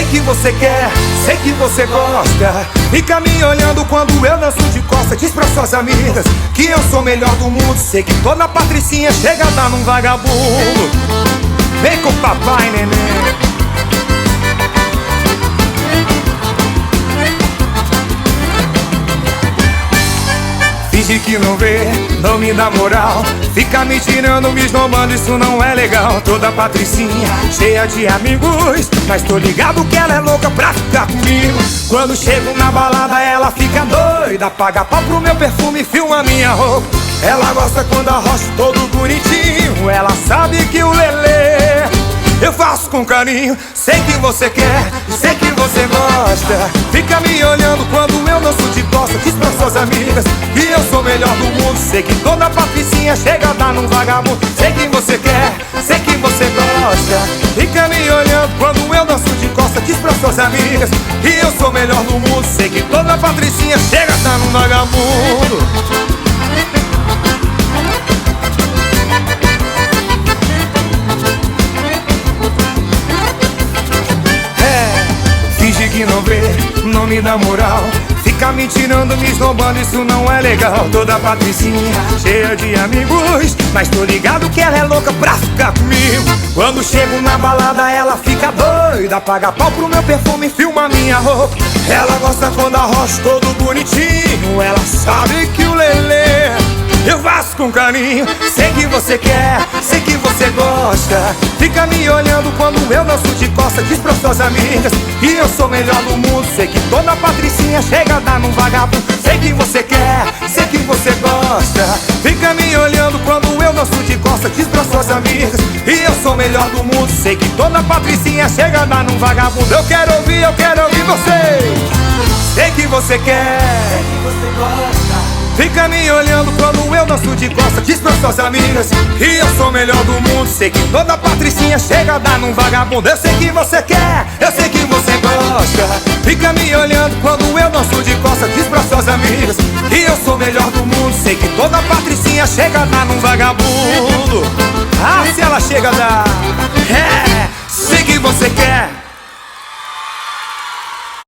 sei que você quer, sei que você gosta. Fica me olhando quando eu danço de costa. Diz pra suas amigas que eu sou o melhor do mundo. Sei que toda patricinha chega a dar num vagabundo. Vem com o papai, neném. Finge que não vê, não me dá moral. Fica me tirando, me esnobando, isso não é legal. Toda patricinha, cheia de amigos, mas tô ligado que ela é louca pra ficar comigo. Quando chego na balada ela fica doida, paga pau pro meu perfume, filma minha roupa. Ela gosta quando arrocho todo bonitinho. Ela sabe que o lelê eu faço com carinho. Sei que você quer, sei que você gosta. Fica me olhando quando eu danço de costa. Diz pra suas amigas que eu sou o melhor do mundo. Sei que toda patricinha chega a dar num vagabundo. Sei que você quer, sei que você gosta. Fica me olhando quando eu danço de costa. Diz pra suas amigas que eu sou o melhor do mundo. Sei que toda patricinha chega a dar num vagabundo. Finge que não vê, não me dá moral. Fica me tirando, me esnobando, isso não é legal. Toda patricinha, cheia de amigos, mas tô ligado que ela é louca pra ficar comigo. Quando chego na balada ela fica doida, paga pau pro meu perfume, filma minha roupa. Ela gosta quando arrocho todo bonitinho. Ela sabe que o lelê eu faço com carinho. Sei que você quer, sei que você gosta. Fica me olhando quando eu danço de costa. Diz pra suas amigas que eu sou o melhor do mundo. Sei que toda patricinha chega a dar num vagabundo. Sei que você quer, sei que você gosta. Fica me olhando quando eu danço de costa. Diz pra suas amigas que eu sou o melhor do mundo. Sei que toda patricinha chega a dar num vagabundo. Eu quero ouvir você. Sei que você quer, sei que você gosta. Fica me olhando quando eu danço de costa. Diz pra suas amigas que eu sou o melhor do mundo. Sei que toda patricinha chega a dar num vagabundo. Eu sei que você quer, eu sei que você gosta. Fica me olhando quando eu danço de costa. Diz pra suas amigas que eu sou o melhor do mundo. Sei que toda patricinha chega a dar num vagabundo. Ah, se ela chega a dar, sei que você quer.